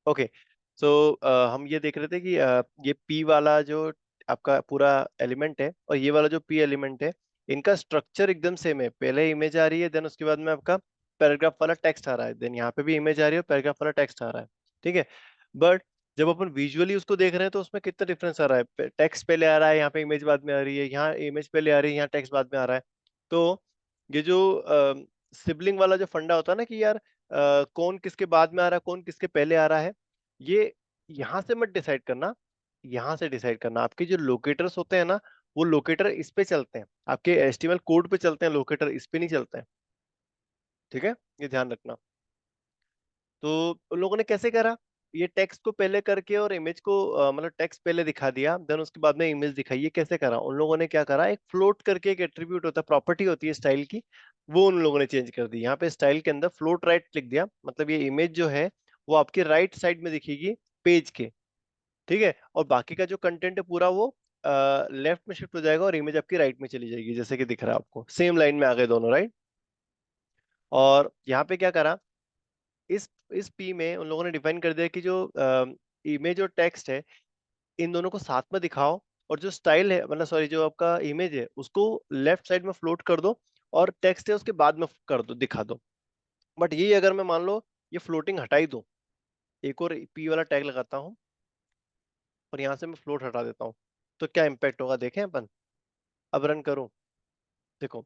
Okay. सो हम ये देख रहे थे कि ये पी वाला जो आपका पूरा एलिमेंट है और ये वाला जो पी एलिमेंट है, इनका स्ट्रक्चर एकदम सेम है। पहले इमेज आ रही है, देन उसके बाद में आपका पैराग्राफ वाला टेक्स्ट आ रहा है, देन यहाँ पे भी इमेज आ रही है और पैराग्राफ वाला टेक्स्ट आ रहा है। ठीक है। बट जब अपन विजुअली उसको देख रहे हैं तो उसमें कितना डिफरेंस आ रहा है। टेक्स्ट पहले आ रहा है, यहाँ पे इमेज बाद में आ रही है, यहाँ इमेज पहले आ रही है, यहाँ टेक्स्ट बाद में आ रहा है। तो ये जो सिबलिंग वाला जो फंडा होता है ना कि यार कौन किसके बाद में आ रहा है, कौन किसके पहले आ रहा है, ये यहां से मत डिसाइड करना, यहां से डिसाइड करना। आपके जो लोकेटर्स होते हैं ना, वो लोकेटर इस पे चलते हैं, आपके एचटीएमएल कोड पे चलते हैं, लोकेटर इस पे नहीं चलते हैं। ठीक है, ये ध्यान रखना। तो उन लोगों ने कैसे करा, ये टेक्स्ट को पहले करके और इमेज को मतलब टेक्स्ट पहले दिखा दिया, देन उसके बाद में इमेज दिखाई। ये कैसे करा, उन लोगों ने क्या करा, एक फ्लोट करके एक एट्रीब्यूट होता है, प्रॉपर्टी होती है स्टाइल की, वो उन लोगों ने चेंज कर दी। यहाँ पे स्टाइल के अंदर फ्लोट राइट लिख दिया, मतलब ये इमेज जो है वो आपके राइट साइड में दिखेगी पेज के। ठीक है, और बाकी का जो कंटेंट है पूरा वो लेफ्ट में शिफ्ट हो जाएगा और इमेज आपकी राइट में चली जाएगी, जैसे कि दिख रहा है आपको, सेम लाइन में आ गए दोनों, राइट। और यहाँ पे क्या करा, इस पी में उन लोगों ने डिफाइन कर दिया कि जो इमेज और टेक्स्ट है, इन दोनों को साथ में दिखाओ, और जो स्टाइल है, मतलब सॉरी, जो आपका इमेज है उसको लेफ्ट साइड में फ्लोट कर दो, और टेक्स्ट है उसके बाद में कर दो, दिखा दो। बट ये अगर मैं मान लो ये फ्लोटिंग हटाई दूं, एक और पी वाला टैग लगाता हूँ और यहाँ से मैं फ्लोट हटा देता हूँ, तो क्या इम्पैक्ट होगा देखें अपन। अब रन करूं, देखो।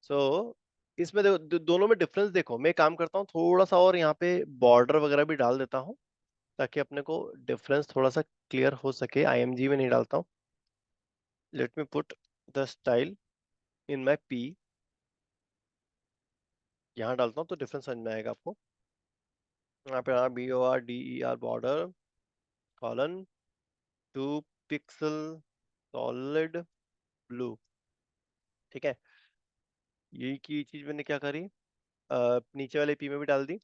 सो इसमें देखो, दोनों में डिफरेंस देखो। मैं एक काम करता हूँ, थोड़ा सा और यहाँ पे बॉर्डर वगैरह भी डाल देता हूँ, ताकि अपने को डिफरेंस थोड़ा सा क्लियर हो सके। आईएमजी में नहीं डालता हूँ। Let me put the style in my P, यहाँ डालता हूँ तो डिफरेंस समझ में आएगा आपको। यहाँ पे BORDER border colon 2 pixel solid blue. ठीक है, यही की चीज मैंने क्या करी, नीचे वाले पी में भी डाल दी।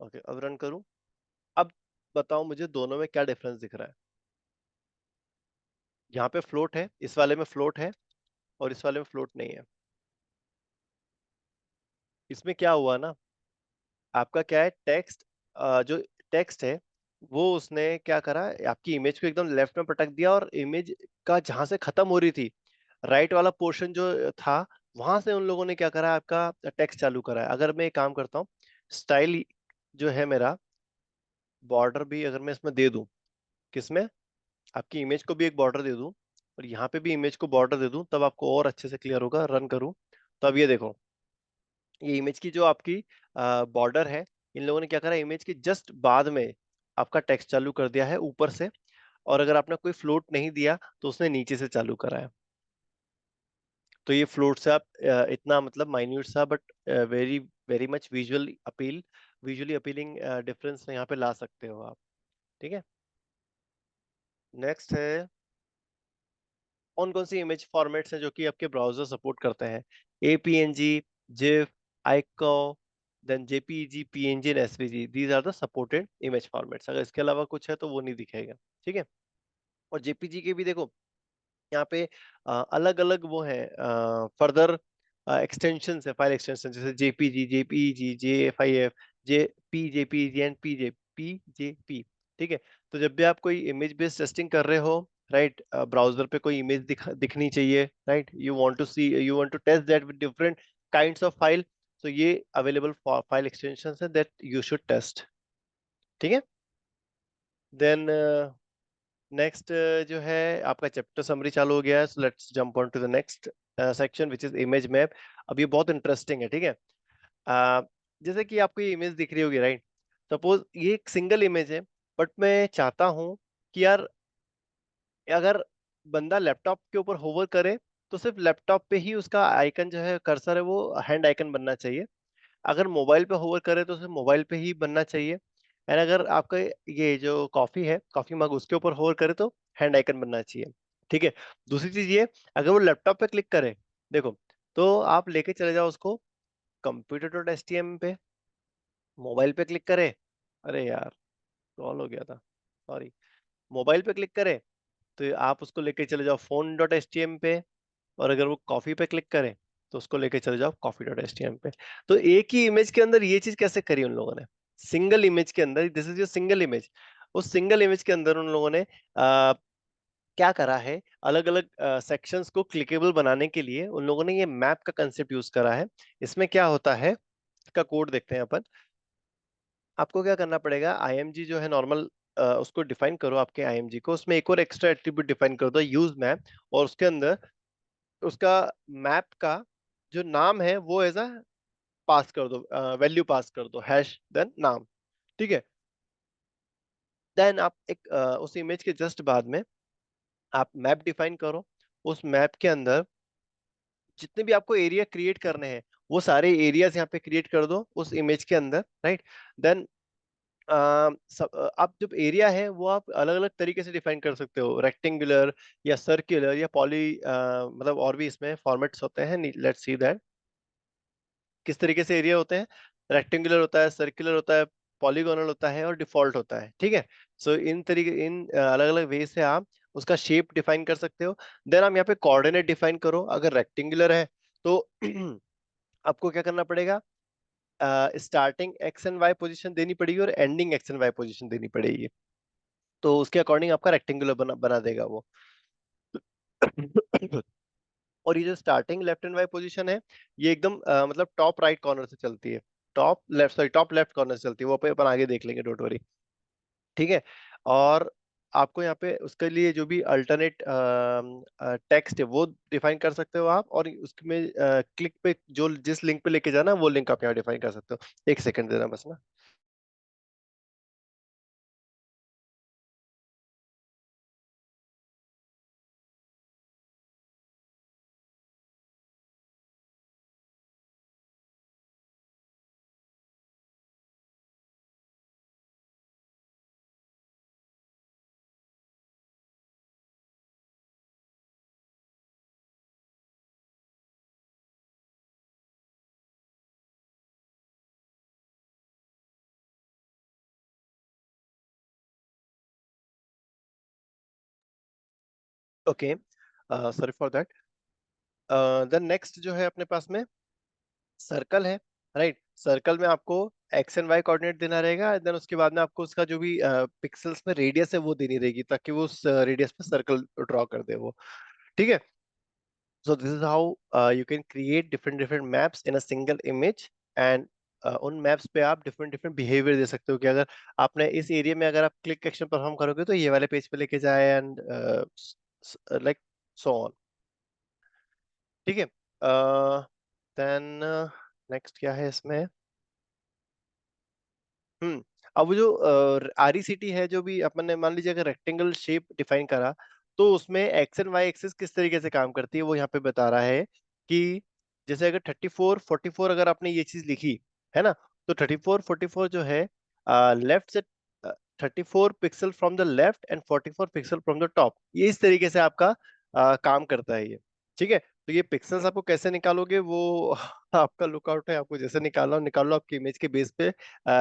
ओके, अब रन करूँ। अब बताओ मुझे दोनों में क्या डिफरेंस दिख रहा है। यहाँ पे फ्लोट है, इस वाले में फ्लोट है, और इस वाले में फ्लोट नहीं है। इसमें क्या हुआ ना, आपका क्या है, टेक्स्ट, जो टेक्स्ट है वो उसने क्या करा, आपकी इमेज को एकदम लेफ्ट में पटक दिया, और इमेज का जहां से खत्म हो रही थी, राइट वाला पोर्शन जो था, वहां से उन लोगों ने क्या करा, आपका टेक्स्ट चालू करा है। अगर मैं एक काम करता हूँ, स्टाइल जो है मेरा, बॉर्डर भी अगर मैं इसमें दे दूं, किसमें, आपकी इमेज को भी एक बॉर्डर दे दूं, और यहाँ पे भी इमेज को बॉर्डर दे दूं, तब आपको और अच्छे से क्लियर होगा। रन करूं तो अब ये देखो, ये इमेज की जो आपकी बॉर्डर है, इन लोगों ने क्या करा, इमेज के जस्ट बाद में आपका टेक्स्ट चालू कर दिया है ऊपर से। और अगर आपने कोई फ्लोट नहीं दिया तो उसने नीचे से चालू करा है। तो ये फ्लोट से आप इतना मतलब माइन्यूट सा, but very very much visually appealing difference यहाँ पे ला सकते हो आप। ठीक है, नेक्स्ट है, कौन कौन सी इमेज फॉर्मेट्स हैं जो कि आपके ब्राउजर सपोर्ट करते हैं। APNG, GIF, ICO, then JPEG, PNG and SVG, these are the supported image formats. अगर इसके अलावा कुछ है तो वो नहीं दिखेगा। ठीक है, और JPG के भी देखो, यहाँ पे अलग अलग वो है, फर्दर एक्सटेंशन है, फाइल एक्सटेंशन, जैसे JPG, JPEG, JFIF, JPJPG and PJPJP। ठीक है, तो जब भी आप कोई इमेज बेस्ड टेस्टिंग कर रहे हो, राइट, ब्राउजर पे कोई इमेज दिखनी चाहिए, right, you want to test that with different kinds of file, तो ये अवेलेबल फाइल एक्सटेंशन है दैट यू शुड टेस्ट। ठीक है, देन नेक्स्ट जो है, आपका चैप्टर समरी चालू हो गया है, so let's jump on to the next section which is image map. अब ये बहुत इंटरेस्टिंग है। ठीक है, अ, जैसे कि आपको ये इमेज दिख रही होगी, राइट, सपोज ये एक सिंगल इमेज है, बट मैं चाहता हूँ कि यार, अगर बंदा लैपटॉप के ऊपर होवर करे तो सिर्फ लैपटॉप पे ही उसका आइकन जो है, कर्सर है, वो हैंड आइकन बनना चाहिए। अगर मोबाइल पे होवर करे तो सिर्फ मोबाइल पे ही बनना चाहिए। एंड अगर आपका ये जो कॉफी है, कॉफी मग, उसके ऊपर होवर करे तो हैंड आइकन बनना चाहिए। ठीक है, दूसरी चीज ये, अगर वो लैपटॉप पे क्लिक करे, देखो, तो आप लेके चले जाओ उसको computer.html पे, मोबाइल पे क्लिक करे, अरे यार स्क्रॉल हो गया था, सॉरी, मोबाइल पे क्लिक करे तो आप उसको लेके चले जाओ phone.html पे, और अगर वो कॉफी पे क्लिक करे तो उसको लेके चले जाओ coffee.html पे। तो एक ही इमेज के अंदर ये चीज कैसे करी उन लोगों ने। सिंगल इमेज के अंदर, this is your single image, उस सिंगल इमेज के अंदर उन लोगों ने क्या करा है, अलग अलग सेक्शंस को क्लिकेबल बनाने के लिए उन लोगों ने ये मैप का कंसेप्ट यूज करा है। इसमें क्या होता है, इसका कोड देखते हैं अपन। आपको क्या करना पड़ेगा, आईएमजी जो है नॉर्मल, उसको डिफाइन करो आपके आईएमजी को, उसमें एक और एक्स्ट्रा एट्रीब्यूट डिफाइन कर दो, यूज मैप, और उसके अंदर उसका मैप का जो नाम है वो एज अ पास कर दो, वैल्यू पास कर दो, हैश देन नाम। ठीक है, देन आप एक उस इमेज के जस्ट बाद में आप मैप डिफाइन करो। उस मैप के अंदर जितने भी आपको एरिया क्रिएट करने हैं वो सारे एरियाज यहाँ पे क्रिएट कर दो उस इमेज के अंदर, राइट। देन आप जब एरिया है वो आप अलग अलग तरीके से डिफाइन कर सकते हो, रेक्टेंगुलर या सर्कुलर या पॉली, मतलब और भी इसमें फॉर्मेट्स होते हैं, लेट्स सी दैट किस तरीके से एरिया होते हैं। रेक्टेंगुलर होता है, सर्कुलर होता है, पॉलीगोनल होता है और डिफॉल्ट होता है। ठीक है, सो इन तरीके, इन अलग अलग वे से आप उसका शेप डिफाइन कर सकते हो। देन आप यहाँ पे कोऑर्डिनेट डिफाइन करो। अगर रेक्टेंगुलर है तो आपको क्या करना पड़ेगा, starting X and Y position देनी पड़ेगी और ending X and Y position देनी पड़ेगी, तो उसके अकॉर्डिंग आपका रेक्टेंगुलर बना देगा वो। और ये जो starting left and Y position है, ये एकदम मतलब टॉप राइट कॉर्नर से चलती है, top left, sorry top left corner से चलती है, वो अपन आगे देख लेंगे, डोंट वरी। ठीक है, और आपको यहाँ पे उसके लिए जो भी अल्टरनेट टेक्स्ट है वो डिफाइन कर सकते हो आप, और उसमें क्लिक पे जो जिस लिंक पे लेके जाना वो लिंक आप यहाँ डिफाइन कर सकते हो। एक सेकंड देना बस ना। Okay, sorry for that. Then next जो है अपने पास में सर्कल है, राइट। सर्कल में आपको एक्स एंड वाई कोऑर्डिनेट देना रहेगा, देन उसके बाद में आपको उसका जो भी पिक्सल्स में रेडियस है वो देनी रहेगी, ताकि वो उस रेडियस पे सर्कल ड्रॉ कर दे वो। ठीक है, सो this is how you can create different different maps in a single image. And उन मैप्स पे आप डिफरेंट डिफरेंट बिहेवियर दे सकते हो, कि अगर आपने इस एरिया में अगर आप क्लिक एक्शन परफॉर्म करोगे तो ये वाले पेज पे लेके जाए, एंड लाइक सो ऑन। ठीक है, देन नेक्स्ट क्या है इसमें। हम्म, अब वो जो आरईसीटी है, जो भी अपन ने मान लीजिए अगर रेक्टेंगल शेप डिफाइन करा, तो उसमें एक्स एंड वाई एक्सिस किस तरीके से काम करती है वो यहाँ पे बता रहा है। कि जैसे अगर 34 44 अगर आपने ये चीज लिखी है ना, तो 34 44 जो है लेफ्ट से 34 pixel from the left and 44 pixel from the top, ये इस तरीके से आपका काम करता है ये। ठीक है, तो ये पिक्सल्स आपको कैसे निकालोगे वो आपका लुकआउट है, आपको जैसे निकालना हो निकाल लो आपकी इमेज के बेस पे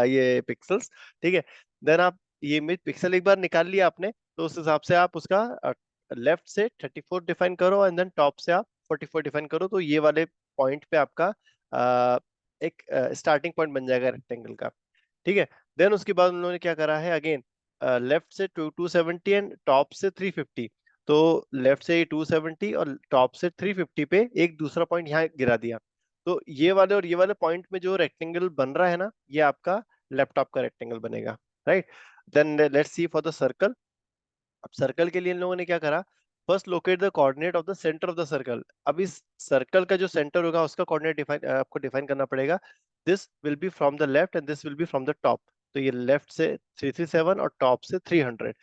ये पिक्सल्स। ठीक है, देन आप ये इमेज पिक्सल एक बार निकाल लिया आपने, तो उस हिसाब से आप उसका लेफ्ट से 34 डिफाइन करो एंड देन टॉप से आप 44 डिफाइन करो, तो ये वाले पॉइंट पे आपका अ, एक स्टार्टिंग पॉइंट बन जाएगा रेक्टेंगल का। ठीक है, देन उसके बाद उन्होंने क्या करा है, अगेन लेफ्ट से 270 एंड टॉप से 350, तो लेफ्ट से 270 और टॉप से 350 पे एक दूसरा पॉइंट यहाँ गिरा दिया। तो ये वाले और ये वाले पॉइंट में जो रेक्टेंगल बन रहा है ना, ये आपका लैपटॉप का रेक्टेंगल बनेगा, right. Then let's see for the circle. अब सर्कल के लिए इन लोगों ने क्या करा, first locate the coordinate of the centre of the circle. अब इस सर्कल का जो सेंटर होगा उसका कोऑर्डिनेट डिफाइन आपको डिफाइन करना पड़ेगा। This will be from the left and this will be from the top. तो ये लेफ्ट से 337 और टॉप से 300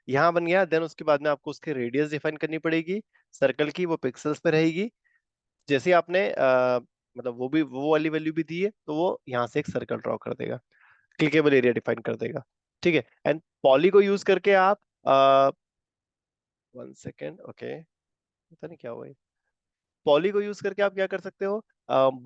यहाँ बन गया। देन उसके बाद में आपको उसकी रेडियस डिफाइन करनी पड़ेगी सर्कल की, वो पिक्सल्स पे रहेगी। जैसे आपने मतलब वो भी वो वाली वैल्यू भी दी है, तो वो यहाँ से एक सर्कल ड्रॉ कर देगा, क्लिकेबल एरिया डिफाइन कर देगा। ठीक है, एंड पॉली को यूज करके आप 1 सेकेंड, ओके, पता नहीं क्या हुआ है। पॉली को यूज करके आप क्या कर सकते हो,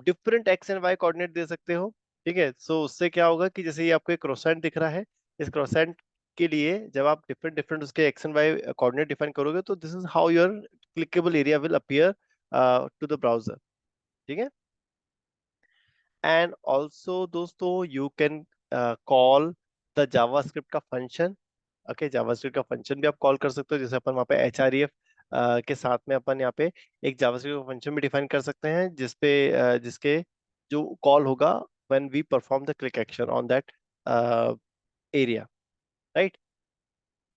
different X and Y coordinate दे सकते हो। ठीक है, सो उससे क्या होगा कि जैसे ये आपको एक क्रोसेंट दिख रहा है, इस क्रोसेंट के लिए जब आप डिफरेंट डिफरेंट उसके X and Y coordinate define करोगे, तो this is how your clickable area will appear to the browser. ठीक है, एंड ऑल्सो दोस्तों you can call the JavaScript का फंक्शन। ओके, जावास्क्रिप्ट का फंक्शन भी आप कॉल कर सकते हो, जैसे अपन वहाँ पे एचआरईएफ के साथ में अपन यहाँ पे एक जावास्क्रिप्ट का फंक्शन भी डिफाइन कर सकते हैं, जिसपे जिसके जो कॉल होगा when we perform the click action on that area, right.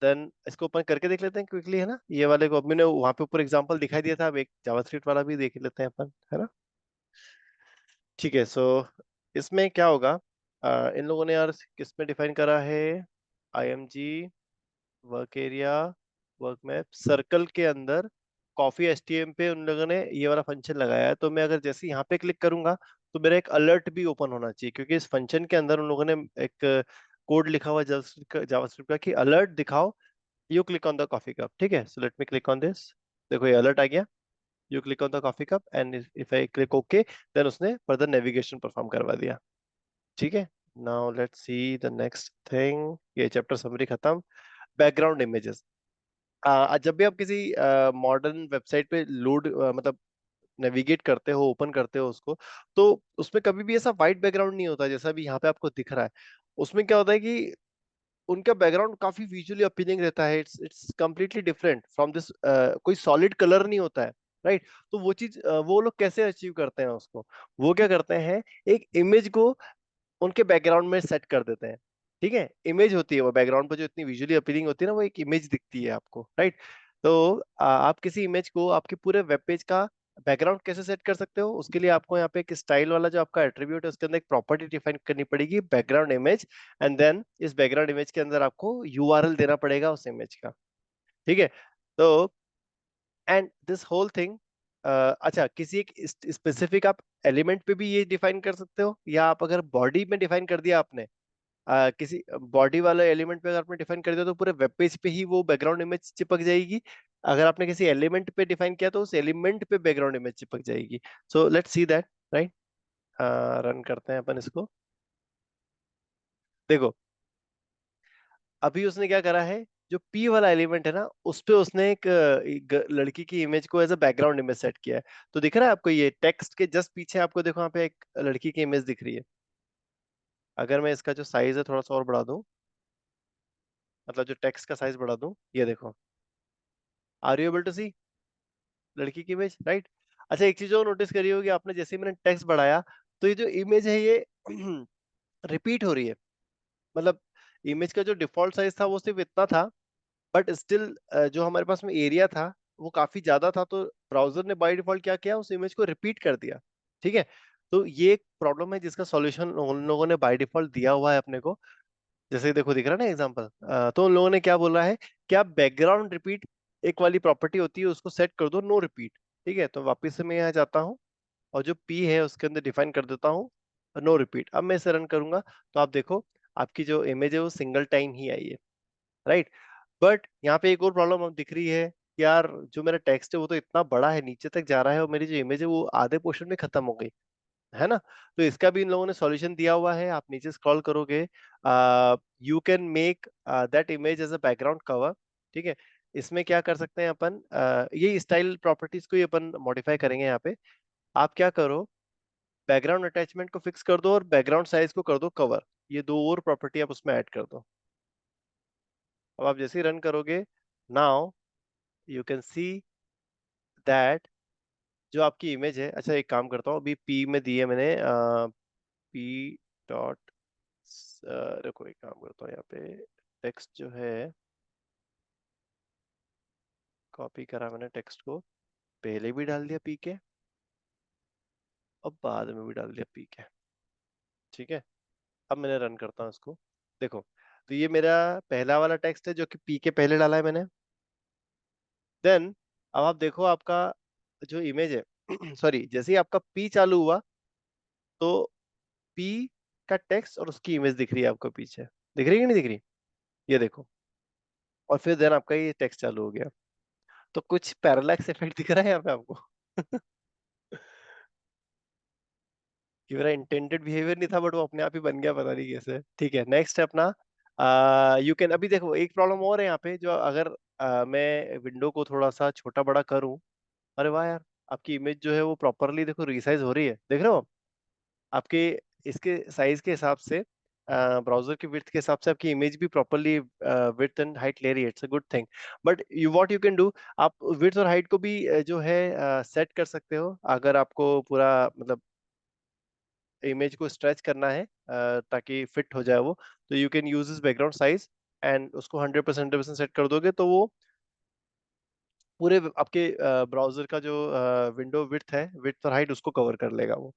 Then इसको अपन करके देख लेते हैं क्विकली, है ना। ये वाले को मैंने वहां पे ऊपर एग्जांपल दिखाई दिया था, अब एक जावास्क्रिप्ट वाला भी देख लेते हैं अपन, है ना। ठीक है, सो इसमें क्या होगा, इन लोगों ने यार किस में डिफाइन करा है, IMG work area work map circle के अंदर कॉफी एसटीएम पे उन लोगों ने ये वाला फंक्शन लगाया है। तो मैं अगर जैसे यहाँ पे क्लिक करूंगा तो मेरा एक अलर्ट भी ओपन होना चाहिए, क्योंकि इस फंक्शन के अंदर उन लोगों ने एक कोड लिखा हुआ है जावास्क्रिप्ट का कि अलर्ट दिखाओ, you click on the coffee cup. ठीक है, so let me click on this. देखो ये अलर्ट आ गया, you click on the coffee cup and if I click okay, then उसने फर्दर नेविगेशन परफॉर्म करवा दिया। ठीक है, now let's see the next thing. ये चैप्टर समरी खत्म। Background images. जब भी आप किसी मॉडर्न वेबसाइट पे लोड मतलब नेविगेट करते हो, ओपन करते हो उसको, तो उसमें कभी भी ऐसा वाइट बैकग्राउंड नहीं होता जैसा भी यहाँ पे आपको दिख रहा है। उसमें क्या होता है कि उनका बैकग्राउंड काफी विजुअली अपीलिंग रहता है, it's it's completely different from this. कोई सॉलिड कलर नहीं होता है, राइट। तो वो चीज वो लोग कैसे अचीव करते हैं उसको, वो क्या करते हैं, एक इमेज को उनके बैकग्राउंड में सेट कर देते हैं। ठीक है, इमेज होती है वो बैकग्राउंड पर जो इतनी विजुअली अपीलिंग होती है ना, वो एक इमेज दिखती है आपको, राइट। तो आप किसी इमेज को आपके पूरे वेब पेज का बैकग्राउंड कैसे सेट कर सकते हो, उसके लिए आपको यहाँ पे एक स्टाइल वाला जो आपका एट्रीब्यूट है उसके अंदर एक प्रॉपर्टी डिफाइन करनी पड़ेगी, बैकग्राउंड इमेज। एंड देन इस बैकग्राउंड इमेज के अंदर आपको यूआरएल देना पड़ेगा उस इमेज का। ठीक है, तो एंड दिस होल थिंग, अच्छा किसी एक स्पेसिफिक आप एलिमेंट पे भी ये डिफाइन कर सकते हो, या आप अगर बॉडी में डिफाइन कर दिया आपने, किसी बॉडी वाले एलिमेंट पे अगर आपने डिफाइन कर दिया तो पूरे वेब पेज पे ही वो बैकग्राउंड इमेज चिपक जाएगी। अगर आपने किसी एलिमेंट पे डिफाइन किया तो उस एलिमेंट पे बैकग्राउंड इमेज चिपक जाएगी। So let's see that, right. Run करते हैं अपन इसको। देखो अभी उसने क्या करा है, जो पी वाला एलिमेंट है ना, उस पे उसने एक लड़की की इमेज को as a background image set किया है। तो दिख रहा है आपको, ये टेक्स्ट के जस्ट पीछे आपको देखो यहाँ पे एक लड़की की इमेज दिख रही है। अगर मैं इसका जो साइज है थोड़ा सा और बढ़ा दूं, मतलब जो टेक्स्ट का साइज बढ़ा दूं, ये देखो, आर यू एबल टू सी लड़की की इमेज, राइट। अच्छा एक चीज और नोटिस करी होगी आपने, जैसे ही मैंने टेक्स्ट बढ़ाया तो ये जो इमेज है ये रिपीट हो रही है। मतलब इमेज का जो डिफॉल्ट साइज था वो सिर्फ इतना था, बट स्टिल जो हमारे पास में एरिया था वो काफी ज्यादा था, तो ब्राउजर ने बाय डिफॉल्ट क्या किया, उस इमेज को रिपीट कर दिया। ठीक है, तो ये एक प्रॉब्लम है जिसका सॉल्यूशन उन लोगों ने बाय डिफॉल्ट दिया हुआ है अपने को। जैसे देखो दिख रहा है ना एग्जांपल, तो उन लोगों ने क्या बोला है कि आप बैकग्राउंड रिपीट एक वाली प्रॉपर्टी होती है उसको सेट कर दो, नो रिपीट। ठीक है, तो वापस से मैं यहाँ जाता हूँ और जो पी है उसके अंदर डिफाइन कर देता हूँ नो रिपीट। अब मैं इसे रन करूंगा तो आप देखो आपकी जो इमेज है वो सिंगल टाइम ही आई है, राइट। बट यहाँ पे एक और प्रॉब्लम अब दिख रही है कि यार जो मेरा टेक्स्ट है वो तो इतना बड़ा है, नीचे तक जा रहा है, और मेरी जो इमेज है वो आधे पोर्शन में खत्म हो गई, है ना। तो इसका भी इन लोगों ने सॉल्यूशन दिया हुआ है, आप नीचे स्क्रॉल करोगे, you can make that image as a background cover. ठीक है, इसमें क्या कर सकते हैं अपन, ये स्टाइल प्रॉपर्टीज को ही अपन मॉडिफाई करेंगे यहाँ पे। आप क्या करो, बैकग्राउंड अटैचमेंट को फिक्स कर दो और बैकग्राउंड साइज को कर दो कवर, ये दो और प्रॉपर्टी आप उसमें ऐड कर दो। अब आप जैसे ही रन करोगे, now you can see that जो आपकी इमेज है, अच्छा एक काम करता हूँ, अभी पी में दी है मैंने, पी डॉट, देखो एक काम करता हूँ यहाँ पे, टेक्स्ट जो है कॉपी करा मैंने टेक्स्ट को, पहले भी डाल दिया पी के और बाद में भी डाल दिया पी के। ठीक है, अब मैंने रन करता हूँ इसको। देखो, तो ये मेरा पहला वाला टेक्स्ट है जो कि पी के पहले डाला है मैंने। देन अब आप देखो आपका जो इमेज है सॉरी, जैसे ही आपका पी चालू हुआ तो पी का टेक्स्ट और उसकी इमेज दिख रही है आपको पीछे, दिख रही है कि नहीं दिख रही, ये देखो। और फिर देन आपका ये टेक्स्ट चालू हो गया। तो कुछ पैरालैक्स इफेक्ट दिख रहा है यहाँ पे आपको कि मेरा इंटेंडेड बिहेवियर नहीं था बट वो अपने आप ही बन गया, पता नहीं कैसे। ठीक है, नेक्स्ट है अपना, यू कैन, अभी देखो एक प्रॉब्लम और है यहाँ पे, जो अगर मैं विंडो को थोड़ा सा छोटा बड़ा करूं, अरे वाह यार, आपकी इमेज जो है वो प्रॉपरली देखो रिसाइज हो रही है, देख रहे हो आपके इसके साइज के हिसाब से। ब्राउजर की विड्थ के हिसाब से आपकी इमेज भी प्रॉपरली विड्थ एंड हाइट ले रही है, it's a good thing. But you what you can do, आप विड्थ और हाइट को भी जो है सेट कर सकते हो, अगर आपको पूरा मतलब इमेज को स्ट्रेच करना है ताकि फिट हो जाए वो, तो you can use this background size and उसको 100% सेट कर दोगे तो वो पूरे आपके ब्राउजर का जो विंडो विड्थ है, विड्थ और हाइट उसको कवर कर लेगा वो।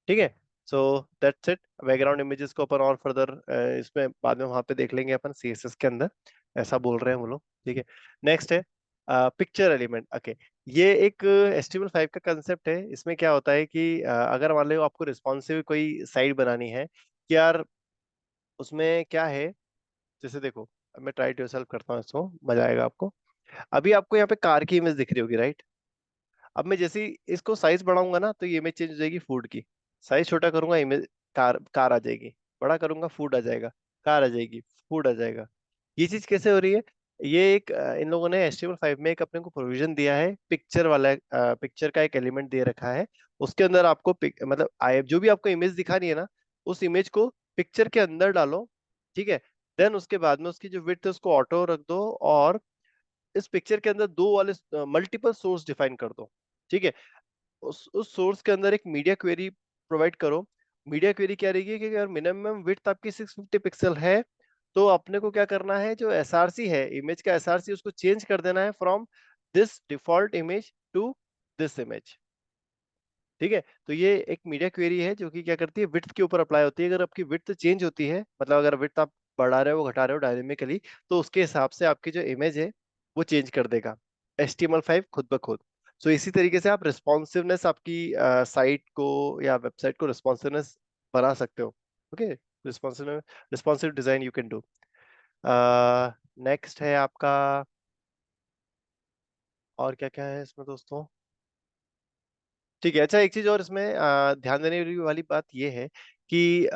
ठीक है, so that's it. Background images को अपन और फर्दर इसमें बाद में वहां पे देख लेंगे अपन सीएसएस के अंदर, ऐसा बोल रहे हैं वो लोग। ठीक है, नेक्स्ट है पिक्चर एलिमेंट। ओके, ये एक HTML5 का कंसेप्ट है। इसमें क्या होता है कि अगर मान लो आपको रिस्पॉन्सिव कोई साइट बनानी है कि यार उसमें क्या है, जैसे देखो, अब मैं ट्राई टू योरसेल्फ करता हूँ इसको, मजा आएगा आपको। अभी आपको यहाँ पे कार की इमेज दिख रही होगी, राइट? अब मैं जैसे ही इसको साइज बढ़ाऊंगा ना तो ये इमेज चेंज हो जाएगी फूड की। साइज छोटा करूंगा, इमेज कार कार आ जाएगी। बड़ा करूंगा, फूड आ जाएगा। कार आ जाएगी, फूड आ जाएगा। ये चीज कैसे हो रही है? ये एक इन लोगों ने HTML5 में एक अपने को प्रोविजन दिया है, पिक्चर वाला, पिक्चर का एक एलिमेंट दे रखा है। उसके अंदर आपको मतलब जो भी आपको इमेज दिखा रही है ना, उस इमेज को पिक्चर के अंदर डालो। ठीक है, देन उसके बाद में उसकी जो विड्थ है उसको ऑटो रख दो, और इस पिक्चर के अंदर दो वाले मल्टीपल सोर्स डिफाइन कर दो। ठीक है, उस सोर्स के अंदर एक मीडिया क्वेरी प्रोवाइड करो। मीडिया क्वेरी क्या रहेगी कि अगर मिनिमम विड्थ आपकी 650 पिक्सल है, तो अपने को क्या करना है, जो एसआरसी है, इमेज का एसआरसी, उसको चेंज कर देना है from this default image to this image. ठीक है, तो ये एक मीडिया क्वेरी है जो कि क्या करती है, विड्थ के ऊपर अप्लाई होती है। अगर आपकी विड्थ चेंज होती है, मतलब अगर विड्थ आप बढ़ा रहे हो घटा रहे हो डायनेमिकली, तो उसके हिसाब से आपकी जो इमेज है वो चेंज कर देगा HTML5 खुद ब खुद। सो इसी तरीके से आप रिस्पॉन्सिवनेस आपकी साइट को या वेबसाइट को रिस्पॉन्सिवनेस बना सकते हो। Okay, responsive design you can do. Next है आपका, और क्या क्या है इसमें दोस्तों? ठीक है, अच्छा, एक चीज और इसमें ध्यान देने वाली बात ये है कि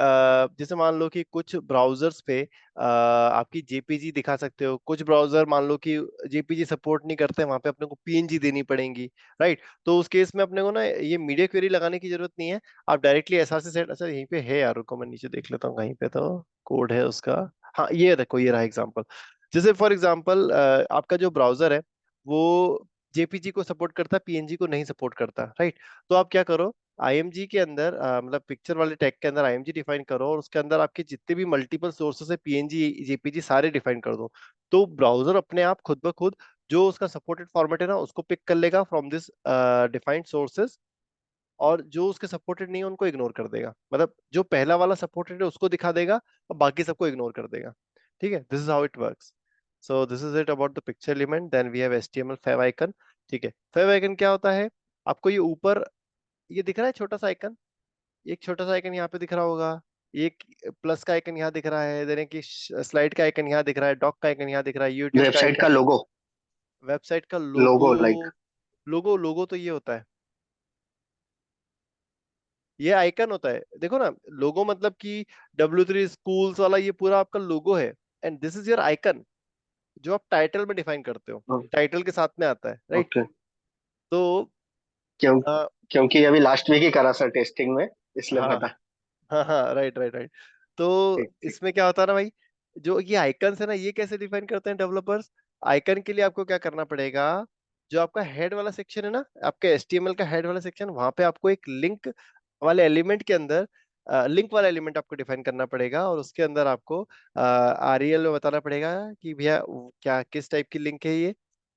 जैसे मान लो कि कुछ ब्राउजर्स पे आपकी जेपीजी दिखा सकते हो, कुछ ब्राउजर मान लो कि जेपीजी सपोर्ट नहीं करते, वहां पे अपने को पीएनजी देनी पड़ेगी, राइट? तो उस केस में अपने को ना ये मीडिया क्वेरी लगाने की जरूरत नहीं है। आप डायरेक्टली एसआरसी सेट, अच्छा यहीं पे है यार, रुको मैं नीचे देख लेता हूँ कहीं पे तो कोड है उसका। हाँ, ये देखो, ये रहा एग्जाम्पल। जैसे फॉर एग्जाम्पल आपका जो ब्राउजर है वो जेपीजी को सपोर्ट करता है, पीएनजी को नहीं सपोर्ट करता, राइट? तो आप क्या करो, आईएमजी के अंदर मतलब पिक्चर वाले टैग के अंदर आईएमजी डिफाइन करो, और उसके अंदर आपके जितने भी मल्टीपल सोर्सेस है, पीएनजी, जेपीजी, सारे डिफाइन कर दो। तो ब्राउजर अपने आप खुद ब खुद जो उसका सपोर्टेड फॉर्मेट है ना, उसको पिक कर लेगा फ्रॉम दिस डिफाइंड सोर्सेस, और जो उसके सपोर्टेड नहीं है उनको इग्नोर कर देगा। मतलब जो पहला वाला सपोर्टेड है उसको दिखा देगा, और बाकी सबको इग्नोर कर देगा। ठीक है, this is how it works. So this is it about the picture element. Then we have HTML5 icon. ठीक है, 5 आइकन क्या होता है? आपको ये ऊपर ये दिख रहा है छोटा सा आइकन, एक छोटा सा आइकन यहाँ पे दिख रहा होगा, एक प्लस का आइकन यहाँ दिख रहा है, देन एक स्लाइड का आइकन यहाँ दिख रहा है, डॉक का आइकन यहाँ दिख रहा है, यूट्यूब का वेबसाइट का आइकन, लोगो। वेबसाइट का लोगो। लोगो लाइक। लोगो, लोगो तो ये होता है, ये आइकन होता है, देखो ना। लोगो मतलब कि W3 स्कूल्स वाला ये पूरा आपका लोगो है, and this is your icon, जो आप टाइटल में डिफाइन करते हो, टाइटल के साथ में आता है, राइट? ओके। तो क्यों? अ, क्योंकि अभी लास्ट वीक ही करा सर टेस्टिंग में, इसलिए हाँ पता। हाँ हाँ, राइट राइट राइट। तो ठीक ठीक। इसमें क्या होता है ना भाई, जो ये आइकन्स है ना, ये कैसे डिफाइन करते हैं डेवलपर्स? आइकन के लिए आपको क्या करना पड़ेगा, जो आपका हेड वाला सेक्शन है ना, आपके HTML का हेड वाला सेक्शन, वहां पे आपको एक लिंक वाले एलिमेंट के अंदर लिंक वाला एलिमेंट आपको डिफाइन करना पड़ेगा, और उसके अंदर आपको REL में बताना पड़ेगा कि भैया क्या किस टाइप की लिंक है ये।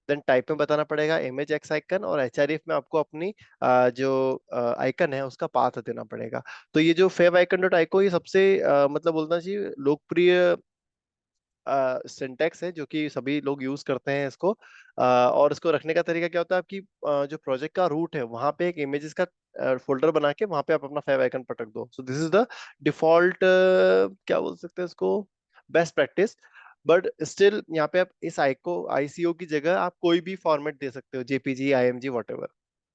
देन टाइप में बताना पड़ेगा इमेज एक्स आइकन, और HREF में आपको अपनी जो आइकन है उसका पाथ देना पड़ेगा। तो ये जो फेव आइकन डॉट आइको, ये सबसे मतलब बोलना चाहिए लोकप्रिय सिंटेक्स है, जो कि सभी लोग यूज करते हैं इसको। और इसको रखने का तरीका क्या होता है, आपकी जो प्रोजेक्ट का रूट है वहां पे एक इमेजेस का फोल्डर बना के वहां पे आप अपना फेव आइकन पटक दो। सो दिस इज द डिफॉल्ट, क्या बोल सकते हैं इसको, बेस्ट प्रैक्टिस। बट स्टिल यहाँ पे आप इस ICO की जगह आप कोई भी फॉर्मेट दे सकते हो, JPG, IMG, वट एवर।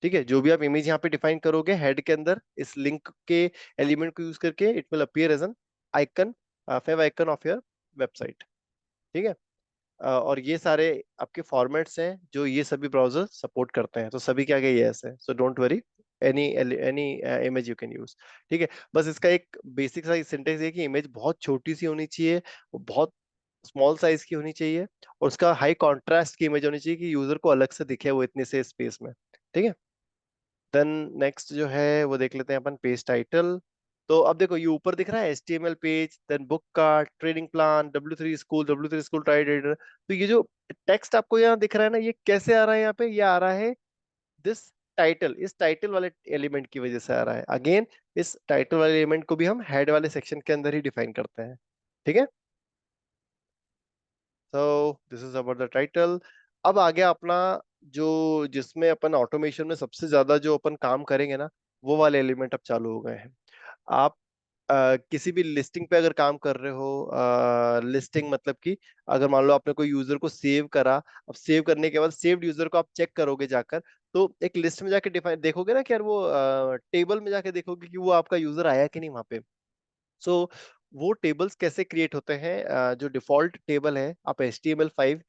ठीक है, जो भी आप इमेज यहाँ पे डिफाइन करोगे हेड के अंदर, इस लिंक के एलिमेंट को यूज करके, it will appear as an icon, favicon of your website. ठीक है, और ये सारे आपके फॉर्मेट्स हैं जो ये सभी ब्राउजर सपोर्ट करते हैं, तो सभी के आगे ये है, so don't worry. Any image you can use. ठीक है, बस इसका एक बेसिक सा सिंटेक्स है कि इमेज बहुत छोटी सी होनी चाहिए, वो बहुत स्मॉल साइज की होनी चाहिए, और उसका हाई कॉन्ट्रास्ट की इमेज होनी चाहिए कि यूजर को अलग से दिखे वो इतने से स्पेस में। ठीक है, देन नेक्स्ट जो है वो देख लेते हैं अपन, पेज टाइटल। तो अब देखो ये ऊपर दिख रहा है HTML page, then book card, training plan, W3 school try reader. तो ये जो टेक्स्ट आपको यहाँ दिख रहा है ना, ये कैसे आ रहा है यहाँ पे? ये आ रहा है दिस टाइटल, इस टाइटल वाले एलिमेंट की वजह से आ रहा है। अगेन, इस टाइटल वाले एलिमेंट को भी हम हेड वाले सेक्शन के अंदर ही डिफाइन करते हैं। ठीक है, तो this is about the title. अब आ गया अपना जो, जिसमें अपन ऑटोमेशन में सबसे ज्यादा जो अपन काम करेंगे ना, वो वाले एलिमेंट अब चालू हो गए हैं। आप किसी भी लिस्टिंग पे अगर काम कर रहे हो, लिस्टिंग मतलब कि अगर मान लो आपने कोई यूजर को सेव करा, अब सेव करने के बाद सेव्ड यूजर को आप चेक करोगे जाकर, तो एक लिस्ट में जाके डिफाइन देखोगे ना कि यार वो टेबल में जाके देखोगे कि वो आपका यूजर आया कि नहीं वहां पे। सो वो टेबल्स कैसे क्रिएट होते हैं? जो डिफॉल्ट टेबल है, आप HTML5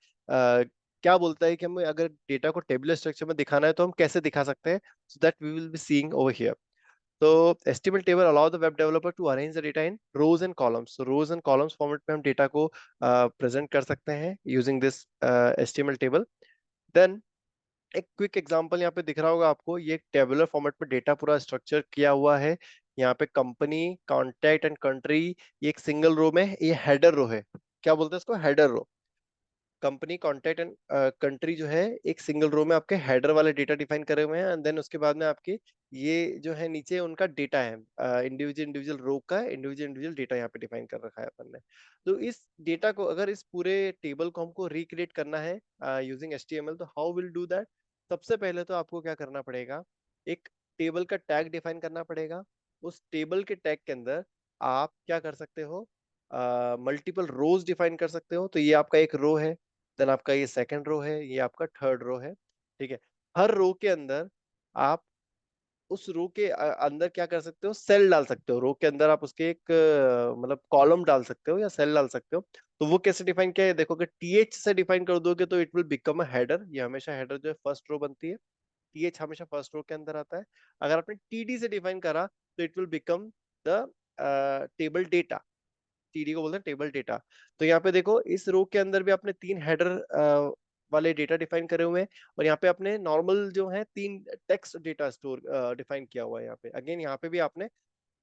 क्या बोलता है कि हमें अगर डेटा को टेबुलर स्ट्रक्चर में दिखाना है तो हम कैसे दिखा सकते हैं, so that we will be seeing over here. तो HTML table allow the web developer to arrange the data in rows and columns. So rows and columns format में हम डेटा को प्रेजेंट कर सकते हैं using this HTML table. Then एक quick example यहाँ पे दिख रहा होगा आपको, ये एक टेबुलर फॉर्मेट में डेटा पूरा स्ट्रक्चर किया हुआ है। यहाँ पे कंपनी, कॉन्टैक्ट एंड कंट्री, ये एक सिंगल रो में, ये हेडर रो है। क्या बोलते हैं इसको? Header row. Company, contact and country जो है एक सिंगल रो में आपके हेडर वाले डेटा डिफाइन करे हुए हैं, एंड देन उसके बाद में आपके ये जो है नीचे उनका डेटा है, इंडिविजुअल इंडिविजुअल रो का इंडिविजुअल इंडिविजुअल डेटा यहाँ पे डिफाइन कर रखा है अपन ने। तो इस डेटा को, अगर इस पूरे टेबल को हमको रिक्रिएट करना है यूजिंग HTML, तो हाउ विल डू दैट? सबसे पहले तो आपको क्या करना पड़ेगा, एक टेबल का टैग डिफाइन करना पड़ेगा। उस टेबल के टैग के अंदर आप क्या कर सकते हो, मल्टीपल रोज डिफाइन कर सकते हो। तो ये आपका एक रो है, देन आपका ये सेकंड रो है, ये आपका थर्ड रो है। ठीक है, हर रो के अंदर आप उस रो के अंदर क्या कर सकते हो, सेल डाल सकते हो। रो के अंदर आप उसके एक मतलब कॉलम डाल सकते हो या सेल डाल सकते हो। तो वो कैसे डिफाइन किया है देखो, कि TH से डिफाइन कर दोगे तो it will become a header. ये हमेशा हेडर जो है फर्स्ट रो बनती है, TH हमेशा फर्स्ट रो के अंदर आता है। अगर आपने TD से डिफाइन करा तो it will become the table data. TD को बोलते हैं टेबल डेटा। तो यहाँ पे देखो, इस रो के अंदर भी आपने 3 हेडर वाले डेटा डिफाइन करे हुए हैं, और यहाँ पे आपने नॉर्मल जो है 3 टेक्स्ट डेटा स्टोर डिफाइन किया हुआ है। यहाँ पे अगेन, यहाँ पे भी आपने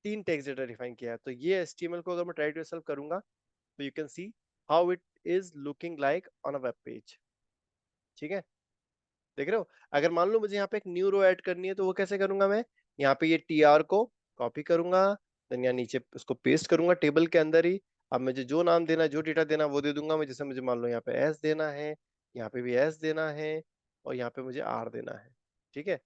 3 टेक्स्ट डेटा डिफाइन किया है। तो ये HTML को अगर मैं ट्राई टू सॉल्व करूंगा, तो you can see how it is looking like on a web page. ठीक है, देख रहे हो? अगर मान लो मुझे यहाँ पे एक न्यू रो ऐड करनी है, तो वो कैसे करूंगा मैं? यहाँ पे ये TR को कॉपी करूंगा, देन यहाँ नीचे उसको पेस्ट करूंगा टेबल के अंदर ही। अब मुझे जो नाम देना, जो डेटा देना, वो दे दूंगा मैं। जैसे मुझे मान लो यहाँ पे S देना है, यहाँ पे भी S देना है, और यहाँ पे मुझे R देना है। ठीक है,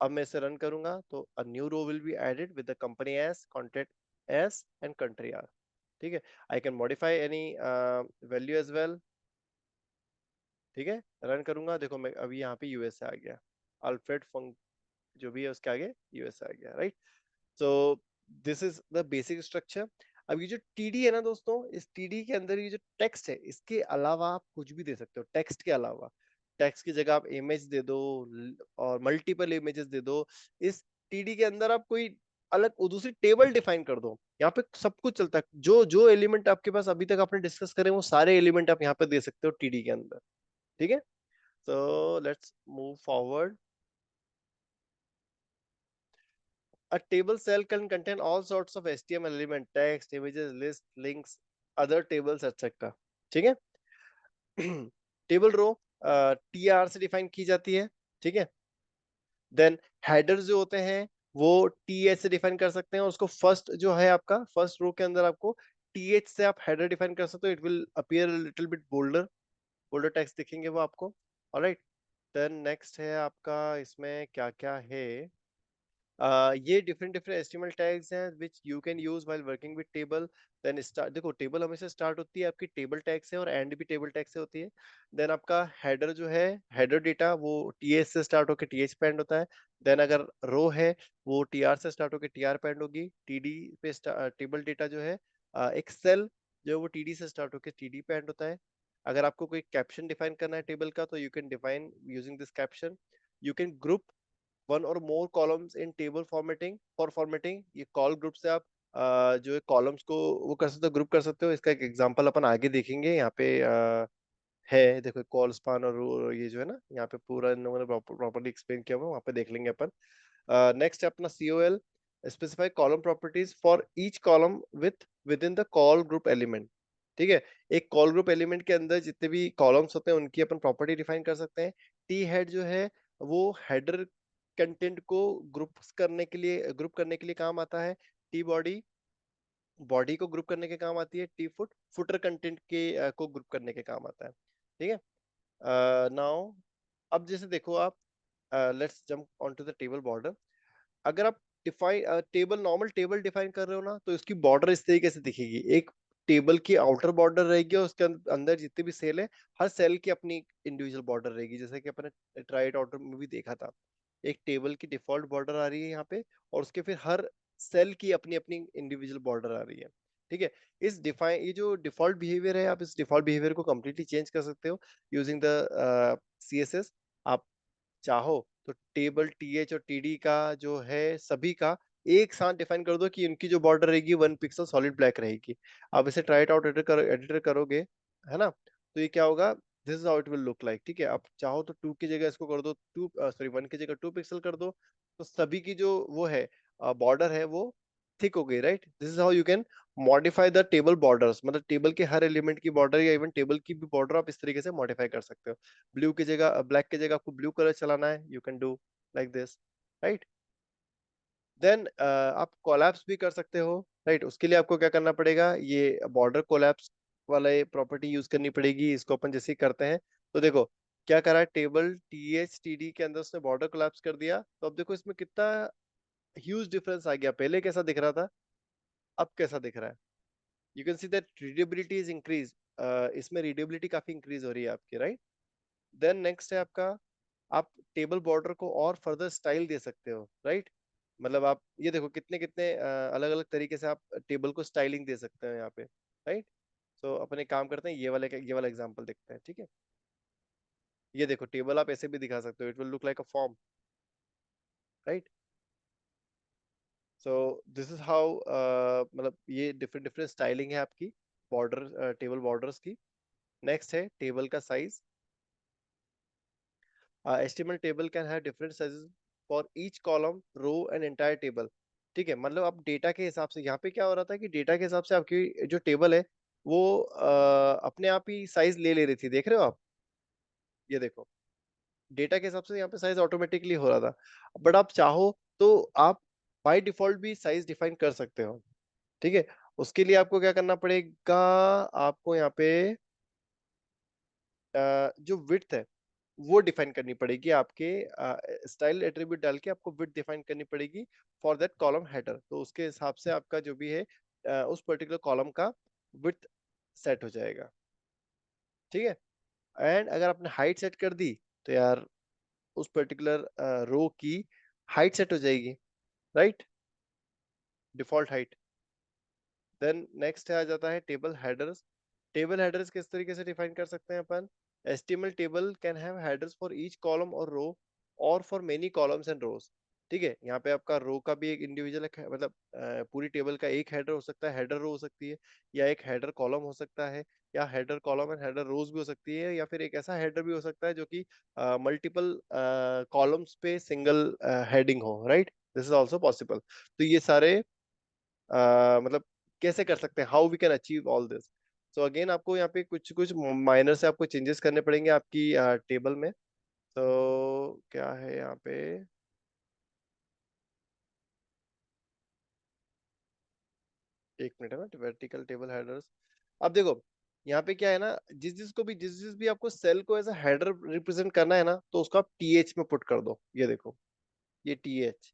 अब मैं इसे रन करूंगा तो a new row will be added with the company S, contact S and country R। ठीक है, I can modify any value as well. ठीक है, रन करूंगा, देखो मैं अभी यहाँ पे US आ गया, अल्फ्रेड फंक जो भी है उसके आगे US आ गया, right? So this is the basic structure. अब ये जो TD है ना दोस्तों, इस TD के अंदर ये जो टेक्स्ट है, इसके अलावा आप कुछ भी दे सकते हो। टेक्स्ट के अलावा, टेक्स्ट की जगह आप इमेज दे दो, और मल्टीपल इमेजेस दे दो। इस TD के अंदर आप कोई अलग दूसरी टेबल डिफाइन कर दो। यहाँ पे सब कुछ चलता है, जो जो एलिमेंट आपके पास अभी तक आपने डिस्कस करे, वो सारे एलिमेंट आप यहाँ पे दे सकते हो TD के अंदर। ठीक है, so let's move forward. A table cell can contain all sorts of HTML element, text, images, list, links, other tables, etc. ठीक है, टेबल रो TR से डिफाइन की जाती है। ठीक है, देन हेडर्स जो होते हैं वो TH से डिफाइन कर सकते हैं, और उसको फर्स्ट जो है आपका फर्स्ट रो के अंदर आपको TH से आप हेडर डिफाइन कर सकते हो। It will appear little bit boulder, boulder text दिखेंगे वो आपको। ऑलराइट, देन नेक्स्ट है आपका, इसमें क्या क्या है? ये डिफरेंट डिफरेंट HTML टैग्स हैं which you can use while working with table. Then start, देखो टेबल हमेशा स्टार्ट होती है आपकी टेबल टैग से, और एंड भी टेबल टैग से होती है। देन आपका हेडर जो है, हेडर डेटा वो TH से स्टार्ट होकर TH पे एंड होता है। देन अगर रो है, वो TR से स्टार्ट होकर TR पे एंड होगी। TD पे टेबल डेटा जो है, एक सेल जो है वो TD से स्टार्ट होकर TD पे एंड होता है। अगर आपको कोई कैप्शन डिफाइन करना है टेबल का, तो you can define using this caption. You can group one or more columns in table formatting for formatting, ये कॉल ग्रुप से आप जो कॉलम्स को वो कर सकते हो, ग्रुप कर सकते हो। इसका एक एग्जांपल अपन आगे देखेंगे यहाँ पे है, देखो कॉल स्पान और ये जो है ना, यहाँ पे पूरा इन लोगों ने प्रॉपर्ली एक्सप्लेन किया हुआ है, वहाँ पे देख लेंगे अपन। नेक्स्ट है अपना COL, specify column properties for each column with in the call group element. ठीक है, एक कॉल ग्रुप एलिमेंट के अंदर जितने भी कॉलम्स होते हैं उनकी अपन प्रॉपर्टी डिफाइन कर सकते हैं। टी हेड जो है वो हेडर कंटेंट को ग्रुप करने के लिए काम आता है। टी बॉडी बॉडी को ग्रुप करने के काम आती है। टी फुट फुटर कंटेंट के को ग्रुप करने के काम आता है। ठीक है, नाउ अब जैसे देखो आप, let's jump on to the table border. अगर आप define table normal table define कर रहे हो ना, तो इसकी बॉर्डर इस तरीके से दिखेगी। एक टेबल की आउटर बॉर्डर रहेगी और उसके अंदर जितने भी सेल है, हर सेल की अपनी इंडिविजुअल बॉर्डर रहेगी, जैसे कि अपने ट्राइड आउटर में भी देखा था। एक टेबल की डिफॉल्ट बॉर्डर आ रही है यहाँ पे, और उसके फिर हर सेल की अपनी अपनी इंडिविजुअल बॉर्डर आ रही है। ठीक है, ये जो डिफॉल्ट बिहेवियर है, आप इस डिफॉल्ट बिहेवियर को कम्प्लीटली चेंज कर सकते हो यूजिंग द CSS। आप चाहो तो टेबल TH और TD का जो है सभी का एक साथ डिफाइन कर दो कि उनकी जो बॉर्डर रहेगी 1 पिक्सल सॉलिड ब्लैक रहेगी। आप इसे ट्राई आउट एडिटर करोगे, है ना, तो ये क्या होगा, this is how it will look like. ठीक है, आप चाहो तो 2 की जगह इसको कर दो 1 की जगह 2 पिक्सल कर दो, तो सभी की जो वो है बॉर्डर है वो थिक हो गई, right. This is how you can modify the table borders, मतलब टेबल के हर एलिमेंट की बॉर्डर या इवन टेबल की भी बॉर्डर आप इस तरीके से मॉडिफाई कर सकते हो। ब्लू की जगह ब्लैक की जगह आपको ब्लू कलर चलाना है, you can do like this, right. Then आप कोलैप्स भी कर सकते हो, राइट। उसके लिए आपको क्या करना पड़ेगा, ये बॉर्डर कोलैप्स वाला ये प्रॉपर्टी यूज करनी पड़ेगी। इसको अपन जैसे ही करते हैं तो देखो क्या करा है, टेबल TH TD के अंदर उसने बॉर्डर कोलैप्स कर दिया, तो अब देखो इसमें कितना ह्यूज डिफरेंस आ गया। पहले कैसा दिख रहा था, अब कैसा दिख रहा है। You can see that readability is increase, इसमें रीडेबिलिटी काफी इंक्रीज हो रही है आपकी, राइट। देन नेक्स्ट है आपका, आप टेबल बॉर्डर को और फर्दर स्टाइल दे सकते हो, राइट। मतलब आप ये देखो कितने कितने अलग अलग तरीके से आप टेबल को स्टाइलिंग दे सकते हो यहाँ पे, राइट। सो अपन एक काम करते हैं, ये वाला एग्जांपल देखते हैं, ठीक है। ये देखो टेबल आप ऐसे भी दिखा सकते हो, it will look like a form, right. So this is how, मतलब ये डिफरेंट डिफरेंट स्टाइलिंग है आपकी बॉर्डर टेबल बॉर्डर्स की। नेक्स्ट है टेबल का size. HTML table can have different sizes for each column, row and entire table. ठीक है, मतलब आप डेटा के हिसाब से, यहाँ पे क्या हो रहा था कि डेटा के हिसाब से आपकी जो टेबल है वो अपने आप ही साइज ले ले रही थी, देख रहे हो आप। ये देखो डेटा के हिसाब से यहाँ पे साइज ऑटोमेटिकली हो रहा था। बट आप चाहो तो आप बाय डिफॉल्ट भी साइज डिफाइन कर सकते हो। ठीक है, उसके लिए आपको क्या करना पड़ेगा, आपको यहाँ पे जो विड्थ है वो डिफाइन करनी पड़ेगी। आपके स्टाइल एट्रीब्यूट डाल के आपको विड्थ डिफाइन करनी पड़ेगी फॉर दैट कॉलम हेडर, तो उसके हिसाब से आपका जो भी है उस पर्टिकुलर कॉलम का विड्थ सेट हो जाएगा। ठीक है, एंड अगर आपने हाइट सेट कर दी तो यार उस पर्टिकुलर रो की हाइट सेट हो जाएगी, right, default height. Then next है आ जाता है टेबल हेडर्स। टेबल हेडर्स किस तरीके से डिफाइन कर सकते हैं अपन, HTML table can have headers for each column और रो और फॉर मेनी कॉलम्स एंड रोज। ठीक है, यहाँ पे आपका रो का भी एक इंडिविजुअल, मतलब पूरी टेबल का एक हेडर हो सकता है, हेडर रो हो सकती है, या एक हेडर कॉलम हो सकता है, या हेडर कॉलम एंड हेडर रोज भी हो सकती है, या फिर एक ऐसा हेडर भी हो सकता है जो कि मल्टीपल कॉलम्स पे सिंगल हेडिंग हो, right. This is also possible. तो ये सारे मतलब कैसे कर सकते हैं, how we can achieve all this. So again आपको यहाँ पे कुछ कुछ माइनर से आपको चेंजेस करने पड़ेंगे आपकी टेबल में। तो क्या है यहाँ पे, एक मिनट है ना, वर्टिकल टेबल हेडर्स। अब देखो यहाँ पे क्या है ना, जिस जिस भी आपको सेल को एज अ हेडर रिप्रेजेंट करना है ना, तो उसको आप TH में पुट कर दो। ये देखो, ये TH,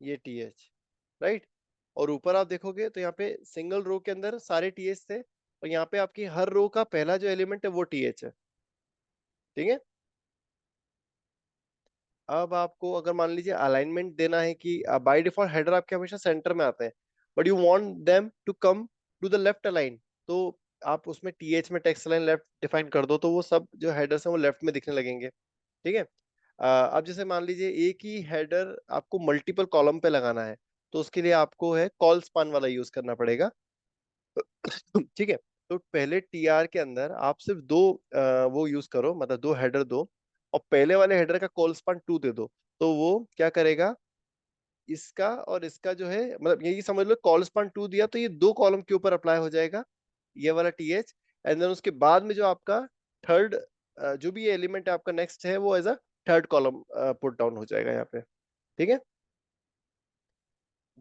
ये TH, राइट। और ऊपर आप देखोगे तो यहाँ पे सिंगल रो के अंदर सारे TH थे, और यहाँ पे आपकी हर रो का पहला जो एलिमेंट है वो TH है। ठीक है, अब आपको अगर मान लीजिए अलाइनमेंट देना है कि बाय डिफॉल्ट हेडर आपके हमेशा सेंटर में आते हैं, but you want them to come to the left align, तो आप उसमें TH में टेक्स्ट लाइन लेफ्ट डिफाइन कर दो, तो वो सब जो हेडर्स हैं वो लेफ्ट में दिखने लगेंगे। ठीक है, अब जैसे मान लीजिए एक ही हेडर आपको मल्टीपल कॉलम पे लगाना है, तो उसके लिए आपको है कॉल स्पान वाला यूज करना पड़ेगा। ठीक है। तो पहले टीआर के अंदर आप सिर्फ दो वो यूज करो, मतलब दो हेडर दो, और पहले वाले हेडर का कॉल स्पान 2 दे दो। तो वो क्या करेगा, इसका और इसका जो है, मतलब यही समझ लो कॉल स्पान 2 दिया तो ये दो कॉलम के ऊपर अप्लाई हो जाएगा, ये वाला टीएच। एंड देन उसके बाद में जो आपका थर्ड, जो भी एलिमेंट है आपका नेक्स्ट है, वो as a third column put down हो जाएगा यहाँ पे। ठीक है।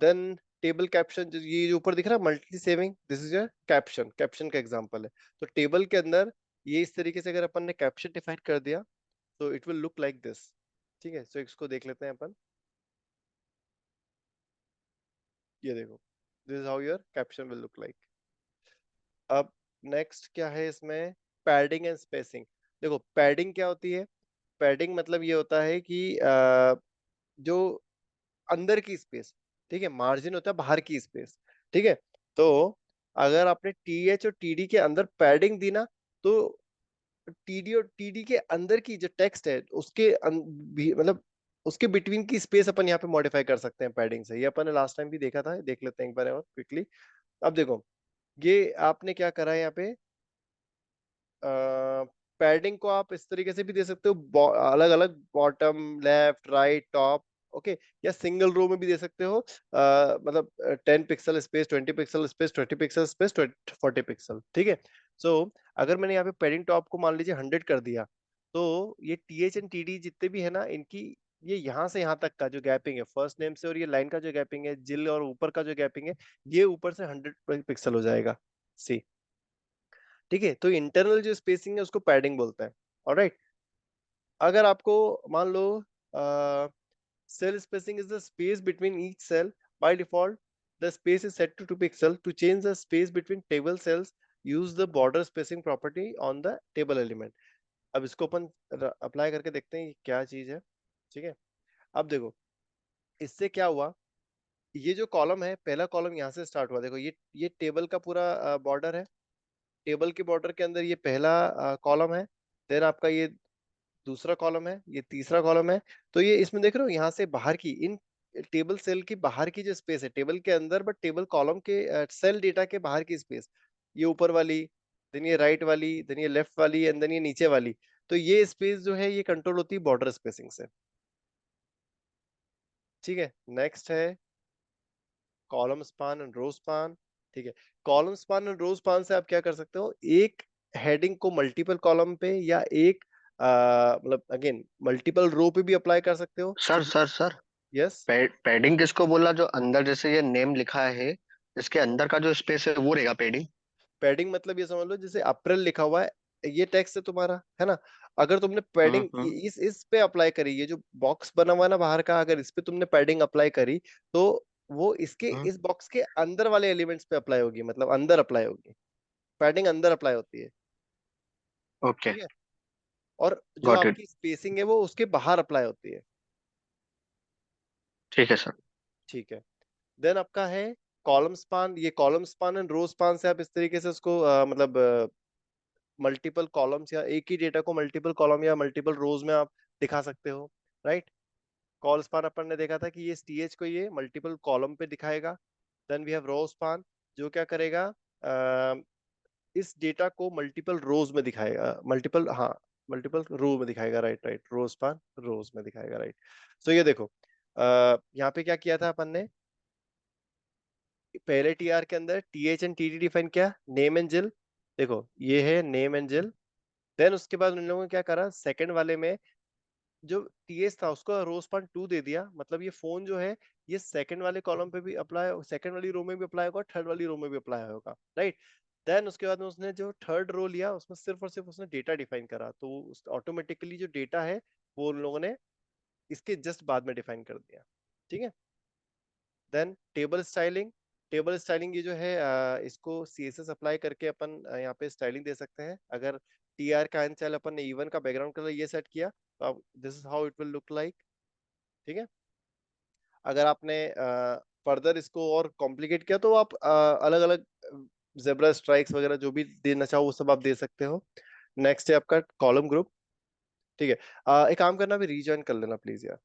देन टेबल कैप्शन, जो ये जो ऊपर दिख रहा है multi saving, this is your caption, caption का एग्जांपल है। तो टेबल के अंदर ये इस तरीके से अगर अपन ने कैप्शन डिफाइन कर दिया, तो it will look like this. ठीक है, सो इसको देख लेते हैं अपन। ये देखो, this is how your caption will look like. अब नेक्स्ट क्या है इसमें, पैडिंग एंड स्पेसिंग। देखो पैडिंग क्या होती है, पैडिंग मतलब ये होता है कि जो अंदर की स्पेस, ठीक है, मार्जिन होता है बाहर की स्पेस। ठीक है। तो अगर आपने टीएच और टीडी के अंदर पैडिंग दी ना, तो टीडी और टीडी के अंदर की जो टेक्स्ट है उसके मतलब उसके बिटवीन की स्पेस अपन यहाँ पे मॉडिफाई कर सकते हैं पैडिंग से। ये अपन ने लास्ट टाइम भी देखा था, देख लेते हैं एक बार और क्विकली। अब देखो, ये आपने क्या करा है यहाँ पे, पैडिंग को आप इस तरीके से भी दे सकते हो, अलग अलग, bottom, left, right, top, okay, या सिंगल रो में भी दे सकते हो। मतलब 10 pixel space, 20 pixel space, 20 pixel space, 40 pixel. ठीक है। सो अगर मैंने यहाँ पे पैडिंग टॉप को मान लीजिए 100 कर दिया, तो ये टीएच एंड टीडी जितने भी है ना, इनकी ये यहाँ से यहाँ तक का जो गैपिंग है फर्स्ट नेम से, और ये लाइन का जो गैपिंग है, जिल और ऊपर का जो गैपिंग है, ये ऊपर से 100 पिक्सल हो जाएगा। सी, ठीक है। तो इंटरनल जो स्पेसिंग है उसको पैडिंग बोलते हैं। ऑलराइट। अगर आपको मान लो cell spacing is the space between each cell, by default the space is set to 2 pixel. To change the space between table cells, use the border spacing property on the table element. अब इसको अपन apply करके देखते हैं कि क्या चीज है। ठीक है। अब देखो, इससे क्या हुआ, ये जो कॉलम है, पहला कॉलम यहाँ से स्टार्ट हुआ, देखो ये टेबल का पूरा बॉर्डर है। टेबल के बॉर्डर के अंदर ये पहला कॉलम है, देन आपका ये दूसरा कॉलम है, ये तीसरा कॉलम है। तो ये इसमें देख रहे हो, यहाँ से बाहर की इन टेबल सेल की बाहर की जो स्पेस है टेबल के अंदर, बट टेबल कॉलम के सेल डेटा के बाहर की स्पेस, ये ऊपर वाली, देन ये राइट वाली, देन ये लेफ्ट वाली, एंड देन ये नीचे वाली। तो ये स्पेस जो है ये कंट्रोल होती है बॉर्डर स्पेसिंग से। ठीक है। नेक्स्ट है column span and row span. ठीक है। Column span and row span से आप क्या कर सकते हो, एक हेडिंग को मल्टीपल कॉलम पे या एक मतलब अगेन मल्टीपल रो पे भी अप्लाई कर सकते हो। सर ठीक है। Sir sir, yes. पैडिंग किसको बोला, जो अंदर जैसे ये नेम लिखा है, इसके अंदर का जो स्पेस है वो रहेगा पैडिंग? पैडिंग मतलब ये समझ लो, जैसे अप्रैल लिखा हुआ है, ये टेक्स्ट है तुम्हारा, है ना। अगर तुमने पैडिंग हम्म। इस पे अप्लाई करी, ये जो बॉक्स बना हुआ है ना बाहर का, अगर इस पे तुमने पैडिंग अप्लाई करी, तो वो इसके हम्म। इस बॉक्स के अंदर वाले एलिमेंट्स पे अप्लाई होगी, मतलब अंदर अप्लाई होगी। पैडिंग अंदर अप्लाई होती है। ओके। ठीक है। और जो गॉट इट। आपकी स्पेसिंग है वो उसके बाहर अप्लाई होती है। ठीक है सर। ठीक है। देन आपका है कॉलम स्पान। ये column span and row span से आप इस तरीके से उसको मतलब मल्टीपल कॉलम्स या एक ही डेटा को मल्टीपल कॉलम या मल्टीपल रोज में आप दिखा सकते हो। राइट। कॉल स्पान अपन ने देखा था कि ये टीएच को ये मल्टीपल कॉलम पे दिखाएगा। Then we have row span, जो क्या करेगा, इस डेटा को मल्टीपल रोज में दिखाएगा, मल्टीपल, हाँ, मल्टीपल रो में दिखाएगा। राइट राइट, रो स्पान रोज में दिखाएगा। राइट। सो ये देखो, यहाँ पे क्या किया था अपन ने, पहले टीआर के अंदर टीएच एंड टीडी डिफाइन किया, नेम एंड जिल। देखो ये है नेम एंड जिल। देन उसके बाद उन लोगों ने क्या करा, सेकंड वाले में जो टीएस था उसको रो स्पान 2 दे दिया, मतलब ये फोन जो है ये सेकंड वाले कॉलम पे भी अप्लाई, सेकंड वाली रो में भी अप्लाई होगा, थर्ड वाली रो में भी अप्लाई होगा। राइट। देन उसके बाद में उसने जो थर्ड रो लिया, उसमें सिर्फ और सिर्फ उसने डेटा डिफाइन करा, तो ऑटोमेटिकली जो डेटा है वो उन लोगों ने इसके जस्ट बाद में डिफाइन कर दिया। ठीक है। Then table styling. Table styling ये जो है, इसको सीएसएस अप्लाई करके अपन यहाँ पे स्टाइलिंग दे सकते हैं। अगर टीआर का चाहे अपन ने इवन का बैकग्राउंड कलर ये सेट किया, तो अब this is how it will look like. ठीक है। अगर आपने फर्दर इसको और कॉम्प्लिकेट किया, तो आप अलग अलग जेब्रा स्ट्राइक्स वगैरह जो भी देना चाहो वो सब आप दे सकते हो। नेक्स्ट है आपका कॉलम ग्रुप। ठीक है। एक काम करना, अभी रीजॉइन कर लेना प्लीज यार।